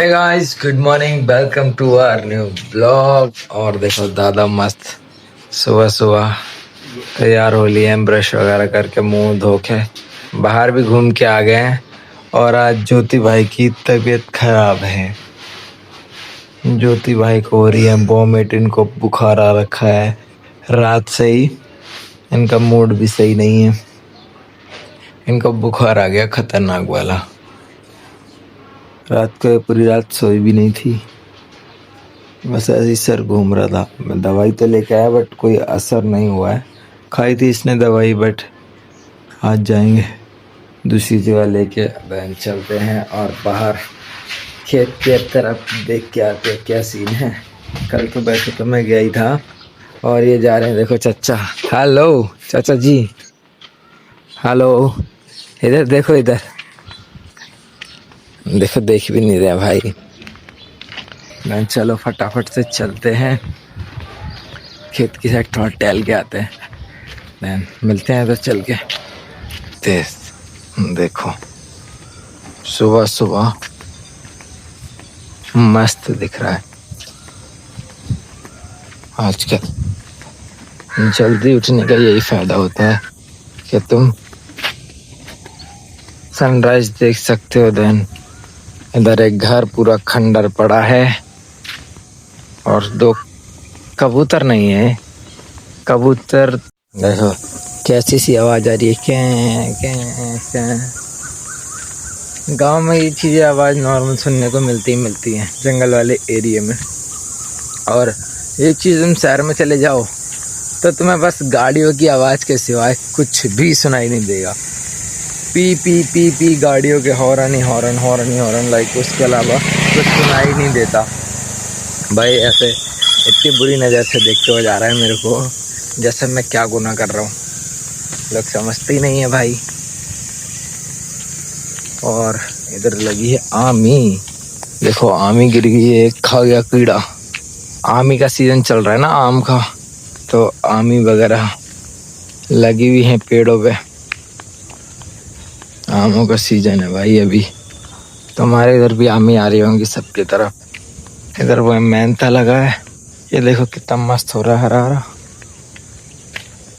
Hi guys, good morning, welcome to our new blog. और देखो दादा मस्त सुबह सुबह तैयार हो लिए हैं, ब्रश वगैरह करके मुंह धो के बाहर भी घूम के आ गए हैं। और आज ज्योति भाई की तबीयत खराब है। ज्योति भाई को हो रही है वॉमिट, इनको बुखार आ रखा है रात से ही। इनका मूड भी सही नहीं है, इनको बुखार आ गया खतरनाक वाला। रात को पूरी रात सोई भी नहीं थी, बस ऐसे ही सर घूम रहा था। मैं दवाई तो लेके आया बट कोई असर नहीं हुआ है। खाई थी इसने दवाई बट आज जाएंगे दूसरी जगह लेके। बहन चलते हैं और बाहर खेत के तरफ देख के आते हैं क्या सीन है। कल तो वैसे तो मैं गया ही था। और ये जा रहे हैं, देखो चाचा। हेलो चाचा जी, हेलो। इधर देखो, इधर देखो, देख भी नहीं रहा भाई। मैं चलो फटाफट से चलते हैं खेत की साइड, थोड़ा टहल के आते हैं, देन मिलते हैं। तो चल के देखो सुबह सुबह मस्त दिख रहा है। आजकल जल्दी उठने का यही फायदा होता है कि तुम सनराइज देख सकते हो। देन इधर एक घर पूरा खंडर पड़ा है और दो कबूतर नहीं है, कबूतर देखो कैसी सी आवाज आ रही है, क्या। गांव में ये चीजें आवाज नॉर्मल सुनने को मिलती हैं जंगल वाले एरिया में। और ये चीज तुम शहर में चले जाओ तो तुम्हें बस गाड़ियों की आवाज के सिवाय कुछ भी सुनाई नहीं देगा। पी पी पी पी गाड़ियों के हॉर्न ही हॉर्न लाइक, उसके अलावा कुछ सुनाई नहीं देता भाई। ऐसे इतनी बुरी नज़र से देखते हुए जा रहा है मेरे को जैसे मैं क्या गुनाह कर रहा हूँ। लोग समझते ही नहीं है भाई। और इधर लगी है आमी, देखो आमी गिर गई है, खा गया कीड़ा। आमी का सीजन चल रहा है ना आम का, तो आमी वगैरह लगी हुई है पेड़ों पे। आमों का सीजन है भाई अभी। तो हमारे इधर भी आमी आ रही होंगी सबकी तरफ। इधर वो मेहनता लगा है, ये देखो कितना मस्त हो रहा है, हरा हरा।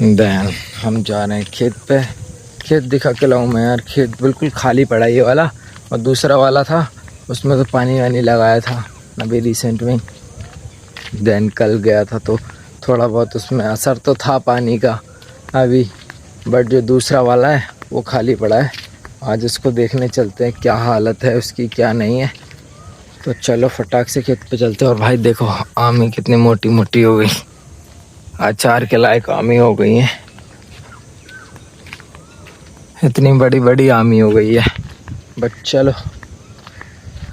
देन हम जा रहे हैं खेत पे। खेत दिखा के लाऊं मैं यार, खेत बिल्कुल खाली पड़ा ये वाला। और दूसरा वाला था उसमें तो पानी वानी लगाया था अभी रिसेंट में। देन कल गया था तो थोड़ा बहुत उसमें असर तो था पानी का अभी, बट जो दूसरा वाला है वो खाली पड़ा है। आज उसको देखने चलते हैं क्या हालत है उसकी, क्या नहीं है। तो चलो फटाक से खेत पे चलते हैं। और भाई देखो आमी कितनी मोटी मोटी हो गई, अचार के लायक आमी हो गई है। इतनी बड़ी बड़ी आमी हो गई है। बट चलो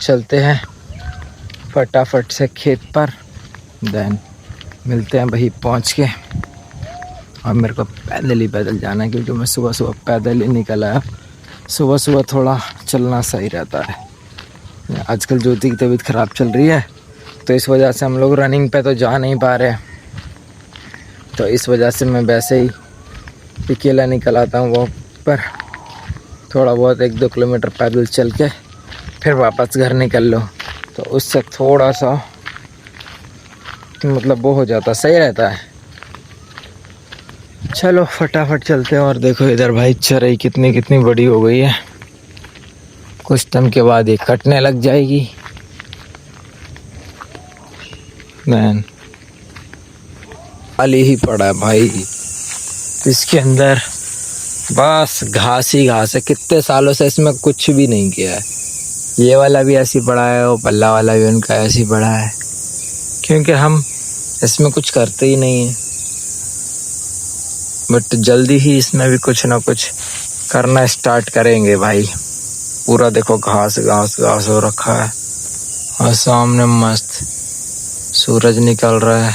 चलते हैं फटाफट से खेत पर, देन मिलते हैं वहीं पहुंच के। और मेरे को पैदल जाना है क्योंकि मैं सुबह सुबह पैदल ही निकल आया। सुबह सुबह थोड़ा चलना सही रहता है। आजकल ज्योति की तबीयत ख़राब चल रही है तो इस वजह से हम लोग रनिंग पे तो जा नहीं पा रहे। तो इस वजह से मैं वैसे ही अकेला निकल आता हूँ वॉक पर। थोड़ा बहुत 1-2 किलोमीटर पैदल चल के फिर वापस घर निकल लो, तो उससे थोड़ा सा मतलब वो हो जाता, सही रहता है। चलो फटाफट चलते हैं। और देखो इधर भाई चराई कितनी कितनी बड़ी हो गई है, कुछ टाइम के बाद ये कटने लग जाएगी। मैन खाली ही पड़ा है भाई, इसके अंदर बस घास ही घास है। कितने सालों से इसमें कुछ भी नहीं किया है। ये वाला भी ऐसी पड़ा है, वो पल्ला वाला भी उनका ऐसी पड़ा है, क्योंकि हम इसमें कुछ करते ही नहीं है। बट जल्दी ही इसमें भी कुछ ना कुछ करना स्टार्ट करेंगे भाई। पूरा देखो घास घास घास हो रखा है और सामने मस्त सूरज निकल रहा है,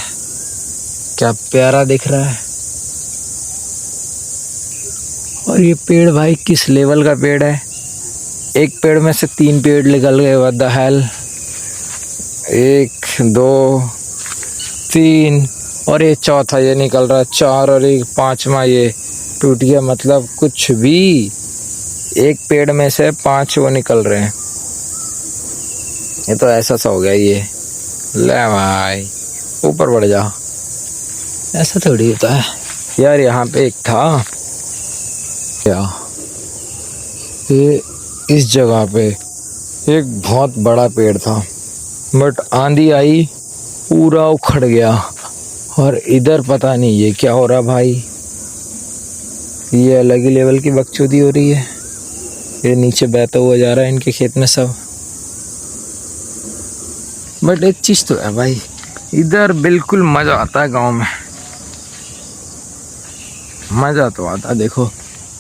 क्या प्यारा दिख रहा है। और ये पेड़ भाई किस लेवल का पेड़ है, एक पेड़ में से 3 पेड़ निकल गए। व्हाट द हेल, 1 2 3 और ये चौथा ये निकल रहा है, 4 और 1 5वां ये टूट गया। मतलब कुछ भी, एक पेड़ में से 5 वो निकल रहे हैं। ये तो ऐसा सा हो गया ये। ले भाई ऊपर बढ़ जा, ऐसा थोड़ी होता है यार। यहाँ पे एक था क्या, ये इस जगह पे एक बहुत बड़ा पेड़ था, बट आंधी आई पूरा उखड़ गया। और इधर पता नहीं ये क्या हो रहा भाई, ये अलग ही लेवल की बकचोदी हो रही है। ये नीचे बहता हुआ जा रहा है इनके खेत में सब। बट एक चीज तो है भाई, इधर बिल्कुल मजा आता है गांव में, मजा तो आता। देखो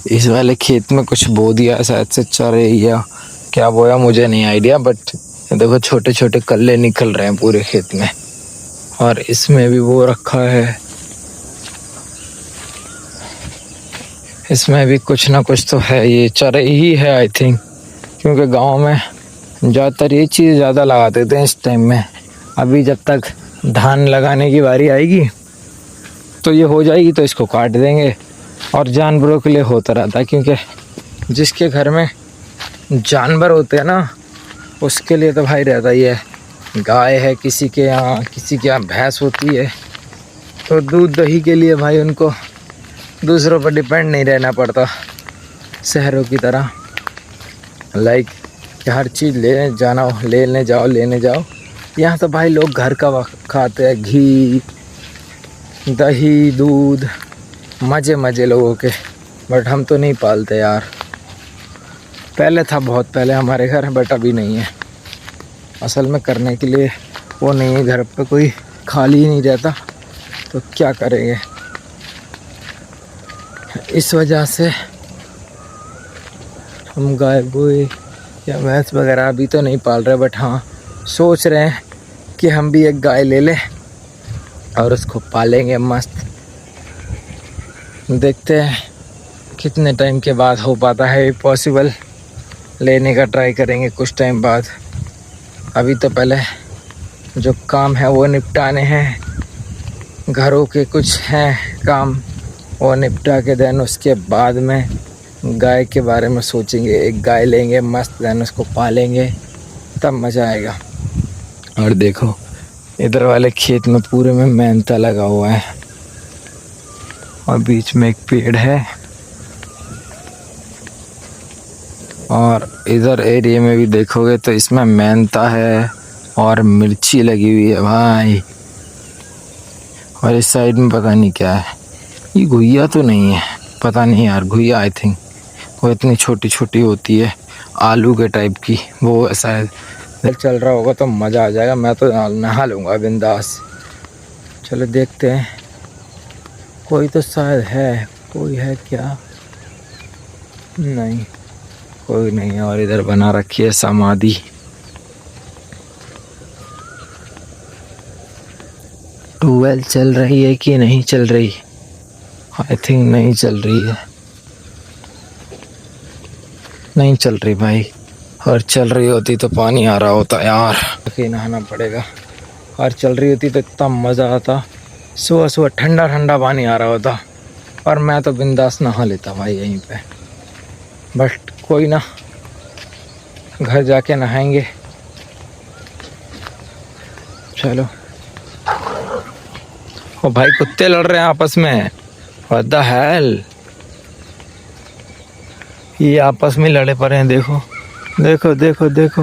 इस वाले खेत में कुछ बो दिया शायद से चारे या क्या बोया मुझे नहीं आइडिया, बट देखो छोटे छोटे कल्ले निकल रहे हैं पूरे खेत में। और इसमें भी वो रखा है, इसमें भी कुछ ना कुछ तो है, ये चरे ही है आई थिंक, क्योंकि गांव में ज़्यादातर ये चीज़ ज़्यादा लगा देते हैं इस टाइम में। अभी जब तक धान लगाने की बारी आएगी तो ये हो जाएगी तो इसको काट देंगे। और जानवरों के लिए होता रहता है, क्योंकि जिसके घर में जानवर होते हैं ना उसके लिए तो भाई रहता ही है। गाय है किसी के यहाँ भैंस होती है, तो दूध दही के लिए भाई उनको दूसरों पर डिपेंड नहीं रहना पड़ता शहरों की तरह। लाइक हर चीज़ लेने जाओ। यहाँ तो भाई लोग घर का खाते हैं, घी दही दूध, मज़े लोगों के। बट हम तो नहीं पालते यार, पहले था बहुत पहले हमारे घर, बट अभी नहीं है। असल में करने के लिए वो नहीं है, घर पे कोई खाली नहीं रहता तो क्या करेंगे। इस वजह से हम गाय गोए या भैंस वगैरह अभी तो नहीं पाल रहे, बट हाँ सोच रहे हैं कि हम भी एक गाय ले लें और उसको पालेंगे मस्त। देखते हैं कितने टाइम के बाद हो पाता है पॉसिबल, लेने का ट्राई करेंगे कुछ टाइम बाद। अभी तो पहले जो काम है वो निपटाने हैं, घरों के कुछ हैं काम वो निपटा के देन उसके बाद में गाय के बारे में सोचेंगे। एक गाय लेंगे मस्त, देन उसको पालेंगे, तब मज़ा आएगा। और देखो इधर वाले खेत में पूरे में मेहनता लगा हुआ है और बीच में एक पेड़ है। और इधर एरिया में भी देखोगे तो इसमें मेहनता है और मिर्ची लगी हुई है भाई। और इस साइड में पता नहीं क्या है, ये घुइया तो नहीं है, पता नहीं यार, घुइया आई थिंक। वो इतनी छोटी छोटी होती है आलू के टाइप की, वो शायद चल रहा होगा तो मज़ा आ जाएगा। मैं तो नहा लूँगा बिंदास। चलो देखते हैं, कोई तो शायद है, कोई है क्या, नहीं कोई नहीं है। और इधर बना रखी है समाधि। ट्यूबवेल चल रही है कि नहीं चल रही, आई थिंक नहीं चल रही है, नहीं चल रही भाई। और चल रही होती तो पानी आ रहा होता यार, कि नहाना पड़ेगा। और चल रही होती तो इतना मज़ा आता, सुबह सुबह ठंडा ठंडा पानी आ रहा होता और मैं तो बिंदास नहा लेता भाई यहीं पे। बट कोई ना, घर जाके नहाएंगे। चलो। ओ भाई कुत्ते लड़ रहे हैं आपस में, व्हाट द हेल। ये आपस में लड़े पड़े हैं, देखो देखो देखो देखो।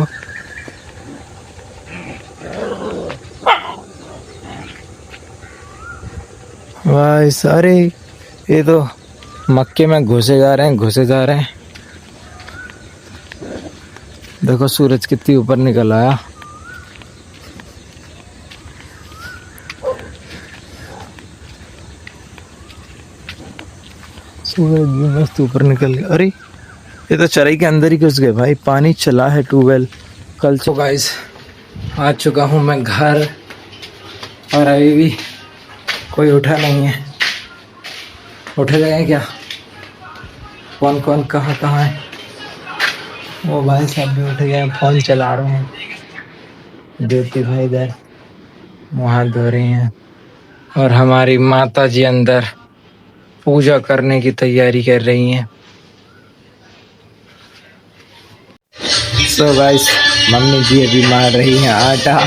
भाई सारे ये तो मक्के में घुसे जा रहे हैं। देखो सूरज कितनी ऊपर निकल आया। सूरज भी मस्त ऊपर निकल गया। अरे ये तो चराई के अंदर ही घुस गए भाई, पानी चला है ट्यूबवेल कल। तो गाइस आ चुका हूँ मैं घर, और अभी भी कोई उठा नहीं है। उठे गए क्या, कौन कौन कहाँ है। वो भाई सब भी उठ गए, फ़ोन चला रहे हैं। ज्योति भाई इधर मुँह हाथ धो रही हैं और हमारी माता जी अंदर पूजा करने की तैयारी कर रही हैं। सो गाइस मम्मी जी अभी मार रही है आटा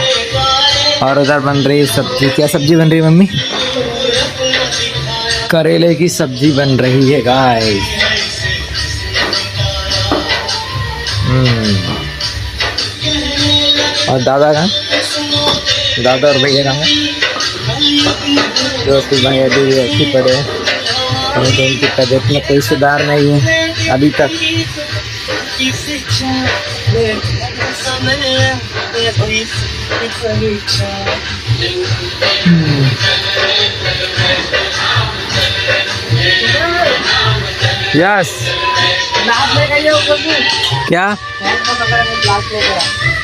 और उधर बन रही है सब्जी। क्या सब्जी बन रही है मम्मी? करेले की सब्जी बन रही है गाइस। और दादा कहाँ? दादा और भैया कहाँ? जो भैया भी ऐसी पड़े हैं, तो उनकी तबीयत में कोई सुधार नहीं है अभी तक। यस क्या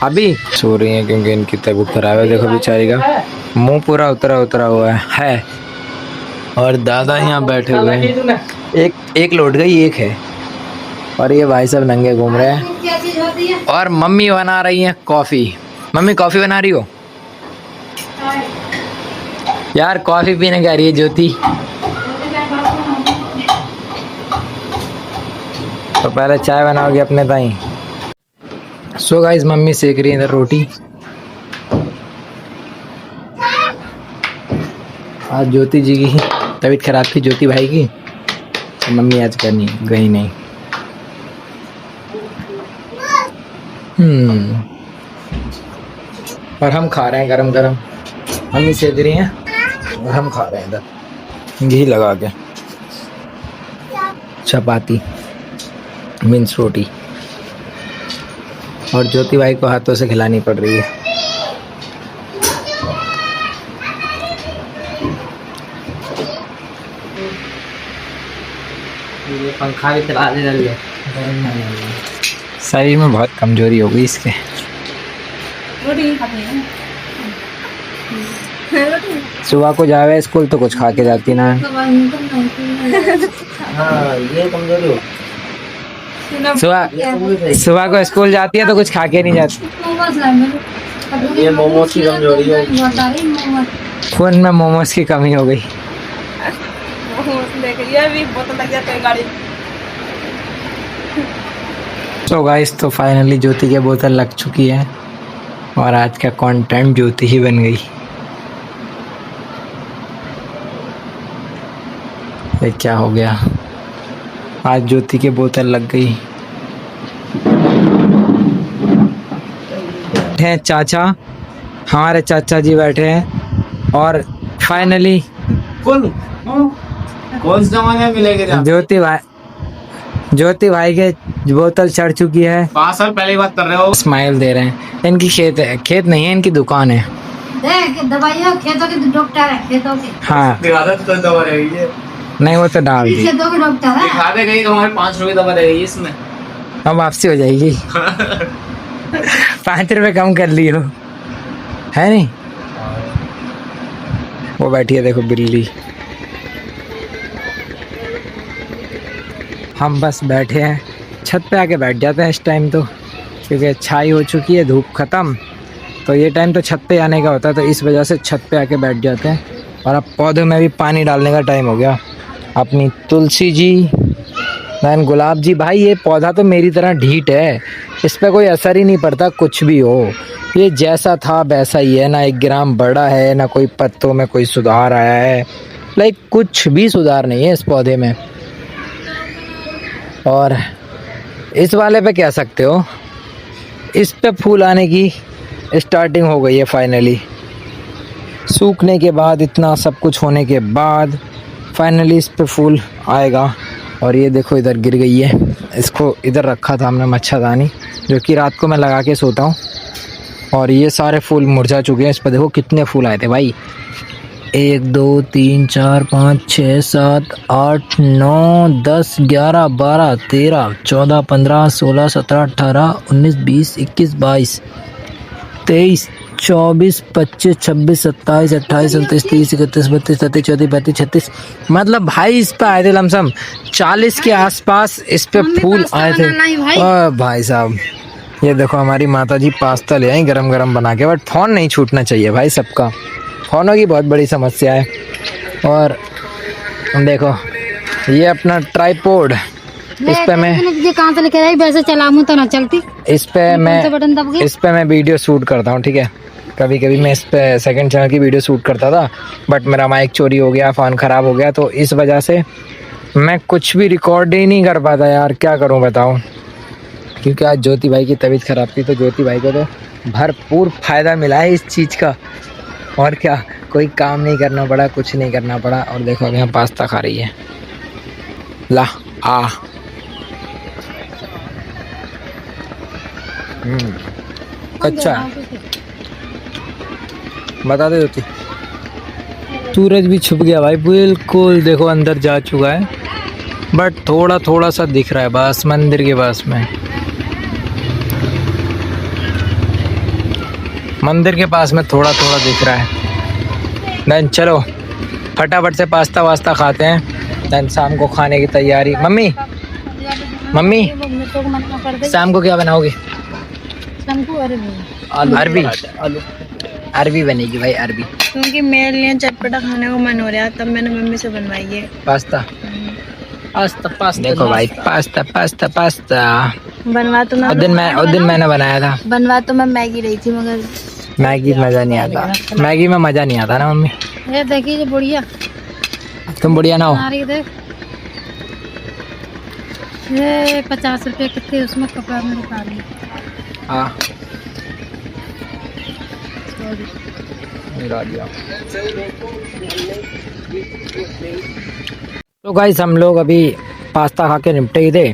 अभी सो रही हैं क्योंकि इनकी तबीयत खराब है। देखो बेचारी का मुंह पूरा उतरा हुआ है। और दादा यहाँ बैठे हुए हैं। एक लौट गई, एक है। और ये भाई सब नंगे घूम रहे हैं। और मम्मी बना रही हैं कॉफी। मम्मी कॉफी बना रही हो यार? कॉफी पीने जा रही है ज्योति। तो पहले चाय बनाओगे अपने ताई। सो गाइस मम्मी सेक रही है इधर रोटी। आज ज्योति जी की तबीयत खराब थी, ज्योति भाई की, तो मम्मी आज करनी गई नहीं। और हम खा रहे हैं गरम गरम। मम्मी सेक रही हैं और हम खा रहे हैं इधर घी लगा के चपाती मीन्स रोटी। और ज्योति भाई को हाथों से खिलानी पड़ रही है। ये पंखा भी चला दे रही है। शरीर में बहुत कमजोरी हो गई इसके। सुबह को जावे स्कूल तो कुछ खा के जाती ना है। हाँ ये कमजोरी हो। सुबह को स्कूल जाती है तो कुछ खा के नहीं जाती। ये मोमोज की कमजोरी है। खून में मोमोज की कमी हो गई। तो गाइस तो फाइनली ज्योति की बोतल लग चुकी है और आज का कंटेंट ज्योति ही बन गई। ये क्या हो गया? आज ज्योति की बोतल लग गई है। चाचा हमारे चाचा जी बैठे हैं और फाइनली कौन सा जमाने मिलेगा? ज्योति भाई के बोतल चढ़ चुकी है। 5 साल पहले बात कर रहे हो। स्माइल दे रहे हैं। इनकी खेत नहीं है, इनकी दुकान है। दवाइयाँ खेतों के डॉक्टर है, खेतों के। हाँ तो दवा रहेगी नहीं, वो तो डाल दी। खेतों के डॉक्टर है। दिखा दे गई तो हमारे 5 रुपए दवा रहेगी इसमें। अब वापसी हो जाएगी। 5 रुपए कम कर ली हो, है नहीं? वो बैठी है देखो बिल्ली। हम बस बैठे हैं, छत पे आके बैठ जाते हैं इस टाइम तो, क्योंकि छाई हो चुकी है, धूप ख़त्म। तो ये टाइम तो छत पे आने का होता है, तो इस वजह से छत पे आके बैठ जाते हैं। और अब पौधों में भी पानी डालने का टाइम हो गया। अपनी तुलसी जी, दैन गुलाब जी। भाई ये पौधा तो मेरी तरह ढीठ है, इस पर कोई असर ही नहीं पड़ता कुछ भी हो। ये जैसा था वैसा ही है, ना 1 ग्राम बढ़ा है, ना कोई पत्तों में कोई सुधार आया है। लाइक कुछ भी सुधार नहीं है इस पौधे में। और इस वाले पे कह सकते हो, इस पे फूल आने की स्टार्टिंग हो गई है फाइनली। सूखने के बाद, इतना सब कुछ होने के बाद फाइनली इस पे फूल आएगा। और ये देखो इधर गिर गई है, इसको इधर रखा था हमने मच्छरदानी, जो कि रात को मैं लगा के सोता हूँ। और ये सारे फूल मुरझा चुके हैं। इस पर देखो कितने फूल आए थे भाई। 1 2 3 4 5 6 7 8 9 10 11 12 13 14 15 16 17 18 19 20 21 22 23 24 25 26 27 28 29 30 31 32 33 34 35 36। मतलब भाई इस पे आए थे लमसम 40 के आसपास इस पे फूल आए थे। भाई साहब ये देखो हमारी माता जी पास्ता ले आई गरम गरम बना के। बट फ़ोन नहीं छूटना चाहिए भाई सबका, फ़ोनों की बहुत बड़ी समस्या है। और देखो ये अपना ट्राइपॉड इस पे मैं ये कहाँ से लेके आई वैसे चलाऊं तो ना चलती। इस पे मैं बटन दब गई। इस पे मैं वीडियो शूट करता हूँ, ठीक है। कभी कभी मैं इस पे सेकंड चैनल की वीडियो शूट करता था, बट मेरा माइक चोरी हो गया, फ़ोन ख़राब हो गया, तो इस वजह से मैं कुछ भी रिकॉर्ड ही नहीं कर पाता यार। क्या करूँ बताऊँ, क्योंकि आज ज्योति भाई की तबीयत ख़राब थी, तो ज्योति भाई को तो भरपूर फ़ायदा मिला है इस चीज़ का। और क्या, कोई काम नहीं करना पड़ा, कुछ नहीं करना पड़ा। और देखो अभी हम पास्ता खा रही है। ला आ अच्छा बता दे ज्योति। सूरज भी छुप गया भाई बिल्कुल, देखो अंदर जा चुका है, बट थोड़ा थोड़ा सा दिख रहा है बस मंदिर के पास में। मंदिर के पास में थोड़ा थोड़ा दिख रहा है। देन चलो फटाफट से पास्ता वास्ता खाते हैं, देन शाम को खाने की तैयारी। मम्मी मम्मी शाम को क्या बनाओगे? अरबी अरबी बनेगी भाई, अरबी। क्योंकि मेरे लिए चटपटा खाने को मन हो रहा है, तब मैंने मम्मी से बनवाई है पास्ता। पास्ता पास्ता देखो भाई पास्ता पास्ता पास्ता। बनवा तो मैं उस दिन मैंने बनाया था। बनवा तो मैं मैगी रही थी, मगर मैगी मज़ा नहीं आता, मैगी में मज़ा नहीं आता ना मम्मी। ये देखिए बुढ़िया तुम बढ़िया ना हो। आ रही है, देख ये 50 रुपए कितने उसमें कपड़ा में दिखा रही है। हाँ मिला दिया। तो गाइस हम लोग अभी पास्ता खा के निपटे ही थे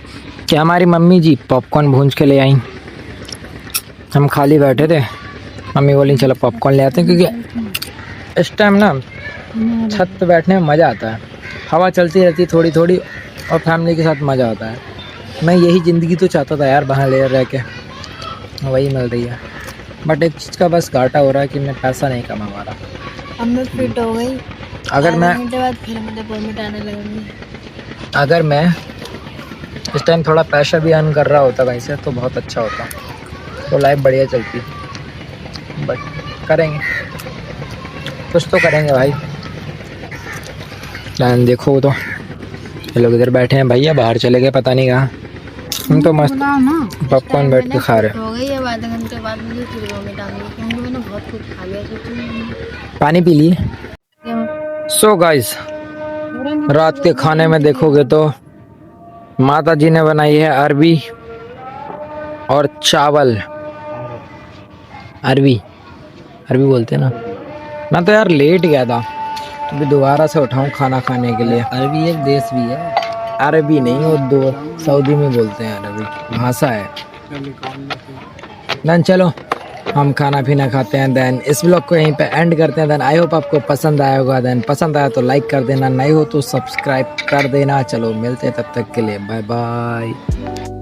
कि हमारी मम्मी जी पॉपकॉर्न भूंज के ले आई। हम खाली बैठे थे, मम्मी बोली चलो पॉपकॉर्न ले आते हैं, क्योंकि इस टाइम ना छत पे बैठने में मज़ा आता है, हवा चलती रहती है थोड़ी थोड़ी, और फैमिली के साथ मज़ा आता है। मैं यही ज़िंदगी तो चाहता था यार, बाहर ले रह के वही मिल रही है, बट एक चीज़ का बस घाटा हो रहा है कि मैं पैसा नहीं कमा पा रहा। अब मैं फिट हो गई। अगर मैं घंटे बाद फिर मुझे वॉमिट आने लगेंगी। अगर मैं इस टाइम थोड़ा पैसा भी अर्न कर रहा होता कहीं से, तो बहुत अच्छा होता, तो लाइफ बढ़िया चलती, बट करेंगे कुछ तो करेंगे भाई। प्लान देखो तो ये लोग इधर बैठे हैं, भैया बाहर चले गए पता नहीं कहाँ। हम तो मस्त पॉपकॉर्न बैठ के खा रहे। हो गई अब आधे घंटे बाद मुझे फिर वॉमिट आ गई, क्योंकि मैंने बहुत कुछ खा लिया। पानी पी लिए। सो गाइस रात के खाने में देखोगे तो माता जी ने बनाई है अरबी और चावल। अरबी अरबी बोलते हैं ना। मैं तो यार लेट गया था, अभी दोबारा से उठाऊं खाना खाने के लिए। अरबी एक देश भी है, अरबी नहीं, वो दो सऊदी में बोलते हैं, अरबी भाषा है। देन चलो हम खाना पीना खाते हैं, देन इस ब्लॉग को यहीं पे एंड करते हैं। देन आई होप आपको पसंद आया होगा, देन पसंद आया तो लाइक कर देना, नहीं हो तो सब्सक्राइब कर देना। चलो मिलते हैं, तब तक के लिए बाय बाय।